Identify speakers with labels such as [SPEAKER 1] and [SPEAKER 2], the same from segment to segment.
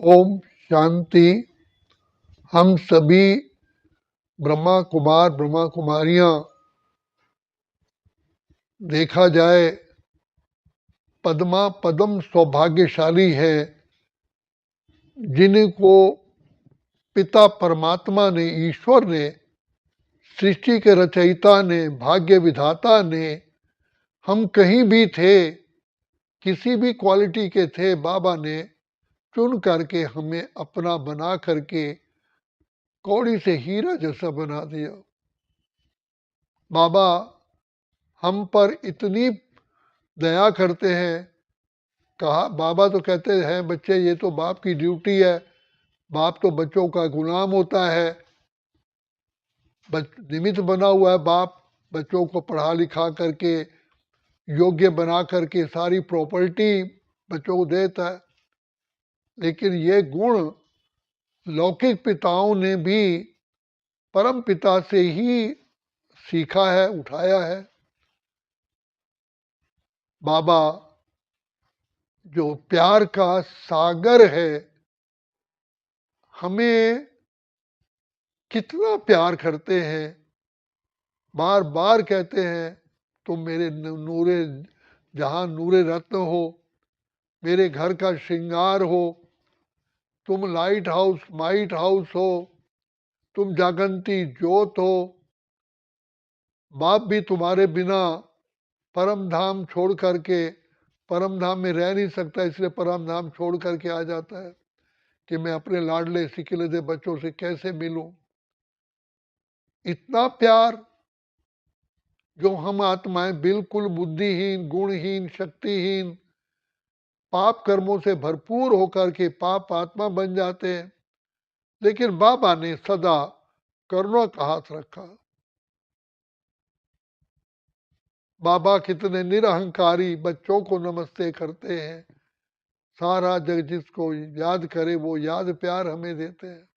[SPEAKER 1] ओम शांति। हम सभी ब्रह्मा कुमार ब्रह्मा कुमारियां देखा जाए पद्मा पदम सौभाग्यशाली है जिनको पिता परमात्मा ने, ईश्वर ने, सृष्टि के रचयिता ने, भाग्य विधाता ने, हम कहीं भी थे, किसी भी क्वालिटी के थे, बाबा ने चुन करके हमें अपना बना करके कौड़ी से हीरा जैसा बना दिया। बाबा हम पर इतनी दया करते हैं। कहा बाबा तो कहते हैं बच्चे ये तो बाप की ड्यूटी है, बाप तो बच्चों का गुलाम होता है, निमित्त बना हुआ है बाप, बच्चों को पढ़ा लिखा करके योग्य बना करके सारी प्रॉपर्टी बच्चों को देता है। लेकिन ये गुण लौकिक पिताओं ने भी परम पिता से ही सीखा है, उठाया है। बाबा जो प्यार का सागर है, हमें कितना प्यार करते हैं। बार बार कहते हैं तुम मेरे नूरे जहां नूरे रत्न हो, मेरे घर का श्रृंगार हो, तुम लाइट हाउस माइट हाउस हो, तुम जागंती ज्योत हो। बाप भी तुम्हारे बिना परम धाम छोड़ करके, परम धाम में रह नहीं सकता, इसलिए परम धाम छोड़ करके आ जाता है कि मैं अपने लाडले सिकिलदे बच्चों से कैसे मिलूं। इतना प्यार जो हम आत्माएं बिल्कुल बुद्धिहीन, गुणहीन, शक्तिहीन, पाप कर्मों से भरपूर होकर के पाप आत्मा बन जाते हैं। लेकिन बाबा ने सदा करुणा का हाथ रखा। बाबा कितने निरहंकारी बच्चों को नमस्ते करते हैं। सारा जग जिसको याद करे वो याद प्यार हमें देते हैं।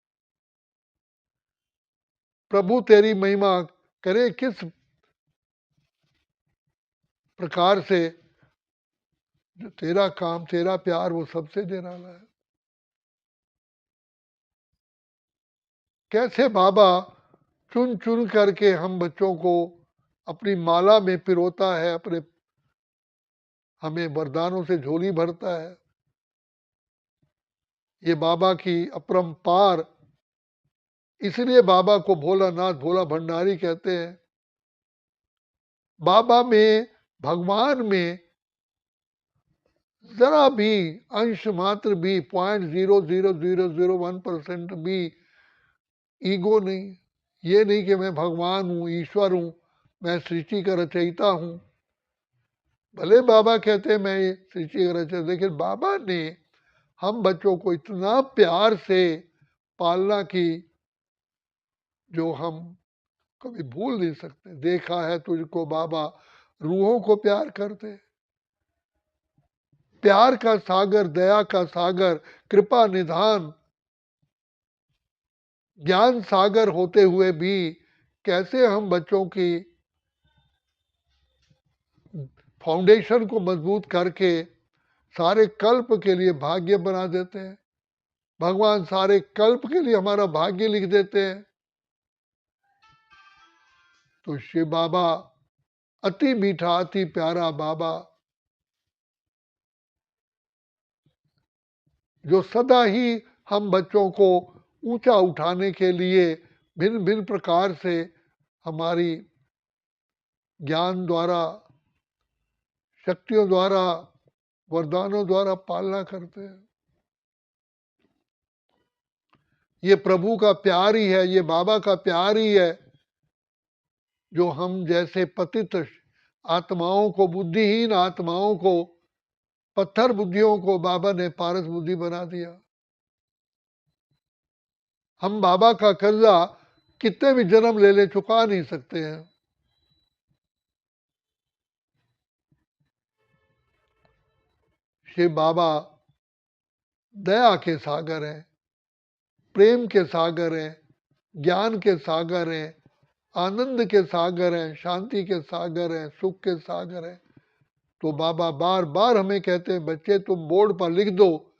[SPEAKER 1] प्रभु तेरी महिमा करे किस प्रकार से, जो तेरा काम तेरा प्यार वो सबसे निराला है। कैसे बाबा चुन चुन करके हम बच्चों को अपनी माला में पिरोता है, अपने हमें वरदानों से झोली भरता है। ये बाबा की अपरंपार, इसलिए बाबा को भोलानाथ भोला भंडारी कहते हैं। बाबा में, भगवान में जरा भी अंश मात्र भी 0.00001% भी ईगो नहीं। ये नहीं कि मैं भगवान हूं, ईश्वर हूं, मैं सृष्टि का रचयिता हूं। भले बाबा कहते हैं मैं सृष्टि का रचयिता, लेकिन बाबा ने हम बच्चों को इतना प्यार से पालना की जो हम कभी भूल नहीं सकते। देखा है तुझको बाबा रूहों को प्यार करते। प्यार का सागर, दया का सागर, कृपा निधान, ज्ञान सागर होते हुए भी कैसे हम बच्चों की फाउंडेशन को मजबूत करके सारे कल्प के लिए भाग्य बना देते हैं। भगवान सारे कल्प के लिए हमारा भाग्य लिख देते हैं। तो शिव बाबा अति मीठा, अति प्यारा बाबा, जो सदा ही हम बच्चों को ऊंचा उठाने के लिए भिन्न भिन्न प्रकार से हमारी ज्ञान द्वारा, शक्तियों द्वारा, वरदानों द्वारा पालना करते हैं। ये प्रभु का प्यार ही है, ये बाबा का प्यार ही है जो हम जैसे पतित आत्माओं को, बुद्धिहीन आत्माओं को, पत्थर बुद्धियों को बाबा ने पारस बुद्धि बना दिया। हम बाबा का कर्जा कितने भी जन्म ले चुका नहीं सकते हैं। शिव बाबा दया के सागर हैं, प्रेम के सागर हैं, ज्ञान के सागर हैं, आनंद के सागर हैं, शांति के सागर हैं, सुख के सागर हैं। तो बाबा बार बार हमें कहते हैं बच्चे तुम बोर्ड पर लिख दो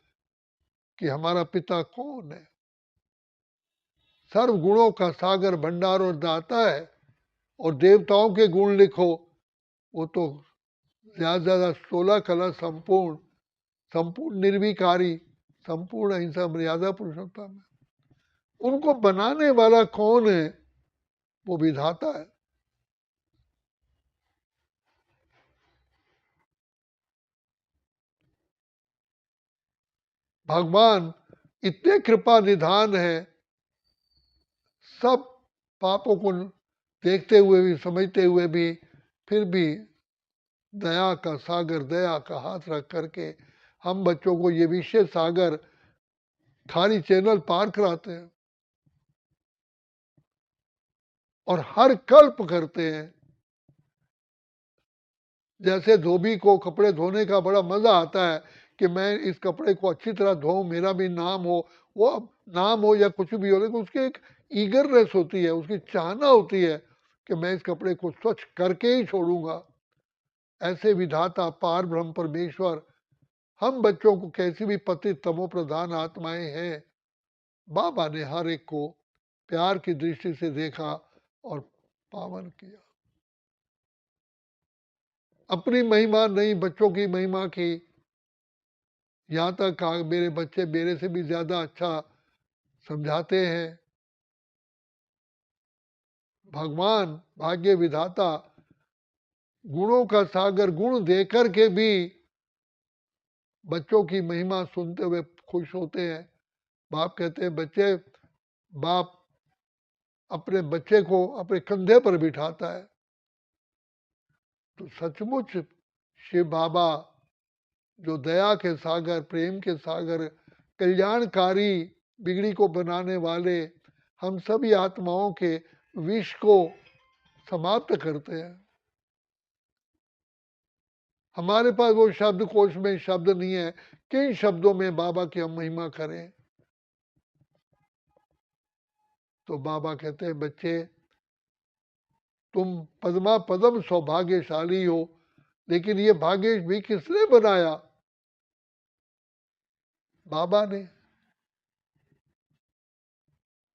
[SPEAKER 1] कि हमारा पिता कौन है। सर्व गुणों का सागर भंडार और दाता है। और देवताओं के गुण लिखो, वो तो ज्यादा ज्यादा 16 कला संपूर्ण, संपूर्ण निर्विकारी, संपूर्ण अहिंसा मर्यादा पुरुषोत्तम है। उनको बनाने वाला कौन है? वो विधाता है। भगवान इतने कृपा निधान है, सब पापों को देखते हुए भी, समझते हुए भी, फिर भी दया का सागर, दया का हाथ रख करके हम बच्चों को ये विषय सागर खाली चैनल पार कराते हैं और हर कल्प करते हैं। जैसे धोबी को कपड़े धोने का बड़ा मजा आता है कि मैं इस कपड़े को अच्छी तरह धोऊं, मेरा भी नाम हो, वो अब नाम हो या कुछ भी हो, लेकिन उसकी एक ईगरनेस होती है, उसकी चाहना होती है कि मैं इस कपड़े को स्वच्छ करके ही छोड़ूंगा। ऐसे विधाता पार ब्रह्म परमेश्वर हम बच्चों को, कैसी भी पतित तमो प्रधान आत्माएं हैं, बाबा ने हर एक को प्यार की दृष्टि से देखा और पावन किया। अपनी महिमा नहीं, बच्चों की महिमा की। यहाँ तक कहा मेरे बच्चे मेरे से भी ज्यादा अच्छा समझाते हैं। भगवान भाग्य विधाता गुणों का सागर, गुण देकर के भी बच्चों की महिमा सुनते हुए खुश होते हैं। बाप कहते हैं, बच्चे, बाप अपने बच्चे को अपने कंधे पर बिठाता है। तो सचमुच शिव बाबा जो दया के सागर, प्रेम के सागर, कल्याणकारी, बिगड़ी को बनाने वाले, हम सभी आत्माओं के विष को समाप्त करते हैं। हमारे पास वो शब्द कोश में शब्द नहीं है, किन शब्दों में बाबा की हम महिमा करें। तो बाबा कहते हैं, बच्चे तुम पद्मा पदम सौभाग्यशाली हो, लेकिन ये भाग्य भी किसने बनाया? बाबा ने।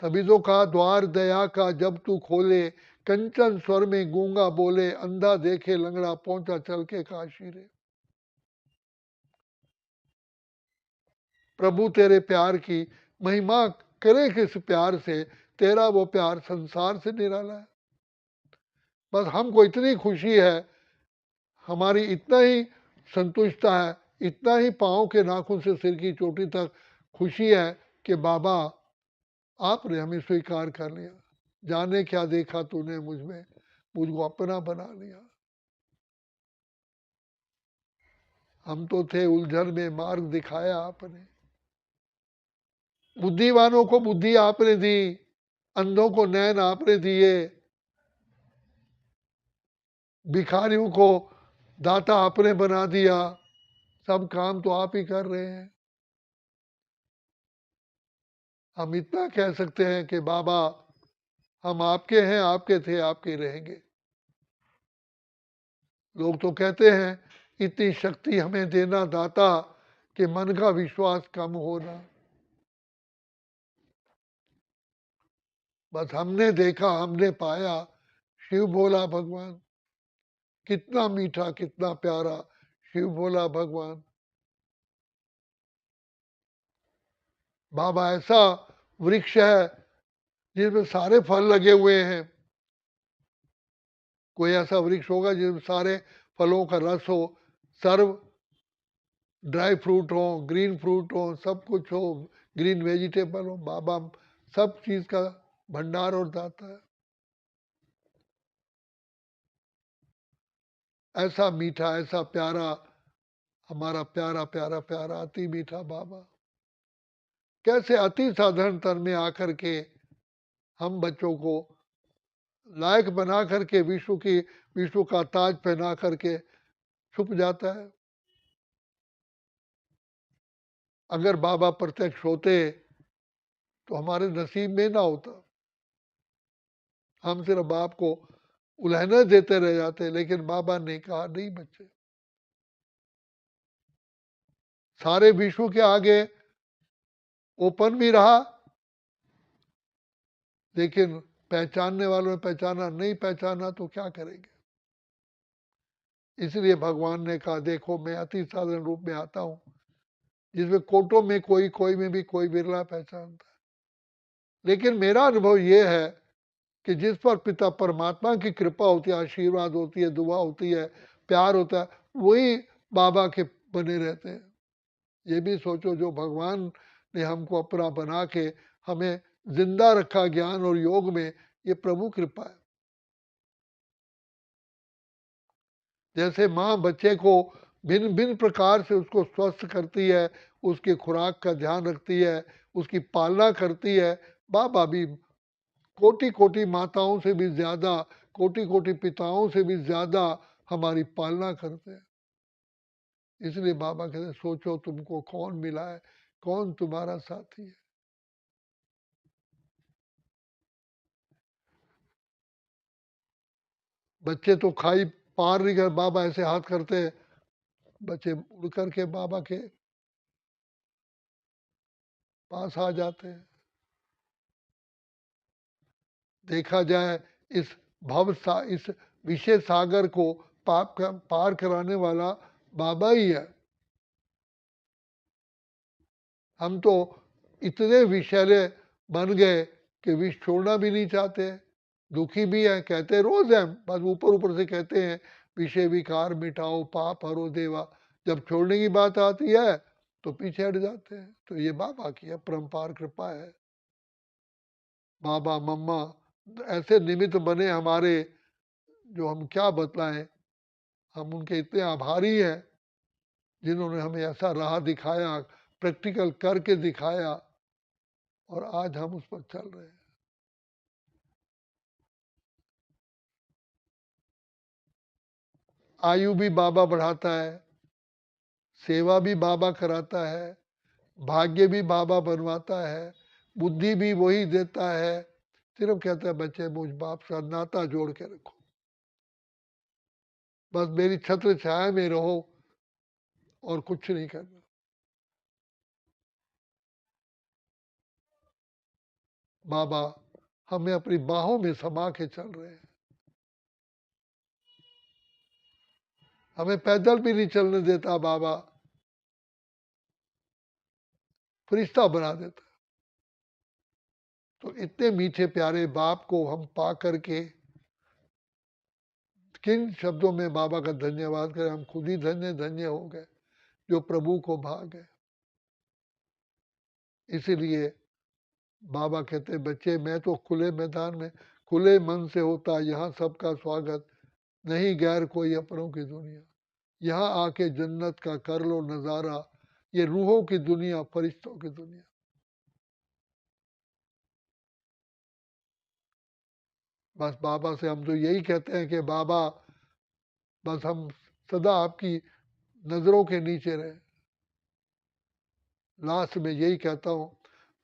[SPEAKER 1] तभी तो कहा, द्वार दया का जब तू खोले, कंचन स्वर में गूंगा बोले, अंधा देखे लंगड़ा पहुंचा चल के काशी रे। प्रभु तेरे प्यार की महिमा करे किस प्यार से, तेरा वो प्यार संसार से निराला है। बस हमको इतनी खुशी है, हमारी इतना ही संतुष्टता है, इतना ही पांव के नाखून से सिर की चोटी तक खुशी है कि बाबा आपने हमें स्वीकार कर लिया। जाने क्या देखा तूने मुझ में, मुझको अपना बना लिया। हम तो थे उलझन में, मार्ग दिखाया आपने। बुद्धिवानों को बुद्धि आपने दी, अंधों को नैन आपने दिए, भिखारियों को दाता आपने बना दिया। सब काम तो आप ही कर रहे हैं। हम इतना कह सकते हैं कि बाबा हम आपके हैं, आपके थे, आपके रहेंगे। लोग तो कहते हैं, इतनी शक्ति हमें देना दाता कि मन का विश्वास कम होना। बस हमने देखा, हमने पाया, शिव भोला भगवान कितना मीठा, कितना प्यारा, शिव भोला भगवान। बाबा ऐसा वृक्ष है जिसमें सारे फल लगे हुए हैं। कोई ऐसा वृक्ष होगा जिसमें सारे फलों का रस हो, सर्व ड्राई फ्रूट हो, ग्रीन फ्रूट हो, सब कुछ हो, ग्रीन वेजिटेबल हो। बाबा सब चीज का भंडार और दाता है। ऐसा मीठा, ऐसा प्यारा, हमारा प्यारा प्यारा प्यारा अति मीठा बाबा कैसे अति साधारण तन में आकर के हम बच्चों को लायक बना करके विश्व का ताज पहना करके छुप जाता है। अगर बाबा प्रत्यक्ष होते तो हमारे नसीब में ना होता, हम सिर्फ बाप को उलहने देते रह जाते। लेकिन बाबा ने कहा, नहीं बच्चे, सारे विश्व के आगे ओपन भी रहा, लेकिन पहचानने वालों ने पहचाना, नहीं पहचाना तो क्या करेंगे। इसलिए भगवान ने कहा देखो मैं अति साधारण रूप में आता हूं, जिसमें कोटों में कोई, कोई में भी कोई बिरला पहचानता है। लेकिन मेरा अनुभव यह है कि जिस पर पिता परमात्मा की कृपा होती है, आशीर्वाद होती है, दुआ होती है, प्यार होता है, वही बाबा के बने रहते हैं। ये भी सोचो जो भगवान ने हमको अपना बना के हमें जिंदा रखा ज्ञान और योग में, ये प्रभु कृपा है। जैसे माँ बच्चे को भिन्न भिन्न प्रकार से उसको स्वस्थ करती है, उसकी खुराक का ध्यान रखती है, उसकी पालना करती है, बाबा भी कोटि कोटि माताओं से भी ज्यादा, कोटि कोटि पिताओं से भी ज्यादा हमारी पालना करते हैं। इसलिए बाबा कहते हैं सोचो तुमको कौन मिला है, कौन तुम्हारा साथी है। बच्चे तो खाई पार नहीं कर, बाबा ऐसे हाथ करते हैं, बच्चे उड़ करके बाबा के पास आ जाते हैं। देखा जाए इस इस विषय सागर को पार कराने वाला बाबा ही है। हम तो इतने विषैले बन गए कि विष छोड़ना भी नहीं चाहते, दुखी भी है, कहते रोज हैं, बस ऊपर ऊपर से कहते हैं विषय विकार मिटाओ पाप हरो देवा, जब छोड़ने की बात आती है तो पीछे हट जाते हैं। तो ये बाबा की अपरंपार कृपा है। बाबा मम्मा ऐसे निमित्त बने हमारे, जो हम क्या बतलाएं। हम उनके इतने आभारी हैं जिन्होंने हमें ऐसा राह दिखाया, प्रैक्टिकल करके दिखाया, और आज हम उस पर चल रहे हैं। आयु भी बाबा बढ़ाता है, सेवा भी बाबा कराता है, भाग्य भी बाबा बनवाता है, बुद्धि भी वही देता है। सिर्फ कहता है बच्चे मुझ बाप से नाता जोड़ के रखो, बस मेरी छत्र छाया में रहो और कुछ नहीं करना। बाबा हमें अपनी बाहों में समा के चल रहे हैं, हमें पैदल भी नहीं चलने देता बाबा, फरिश्ता बना देता। तो इतने मीठे प्यारे बाप को हम पा करके किन शब्दों में बाबा का धन्यवाद करें। हम खुद ही धन्य धन्य हो गए जो प्रभु को भा गए। इसीलिए बाबा कहते बच्चे मैं तो खुले मैदान में खुले मन से होता यहाँ सबका स्वागत, नहीं गैर कोई अपनों की दुनिया, यहाँ आके जन्नत का कर लो नजारा, ये रूहों की दुनिया फरिश्तों की दुनिया। बस बाबा से हम तो यही कहते हैं कि बाबा बस हम सदा आपकी नजरों के नीचे रहे। लास्ट में यही कहता हूं,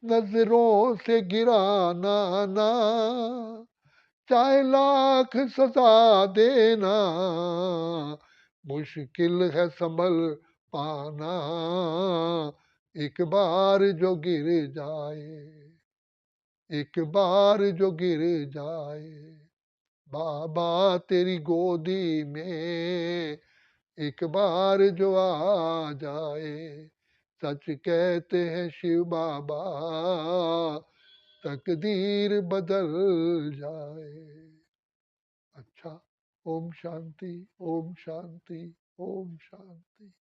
[SPEAKER 1] नजरों से गिराना ना, चाहे लाख सजा देना, मुश्किल है संभल पाना, एक बार जो गिर जाए, एक बार जो गिर जाए बाबा तेरी गोदी में, एक बार जो आ जाए, सच कहते हैं शिव बाबा, तकदीर बदल जाए। अच्छा, ओम शांति, ओम शांति, ओम शांति।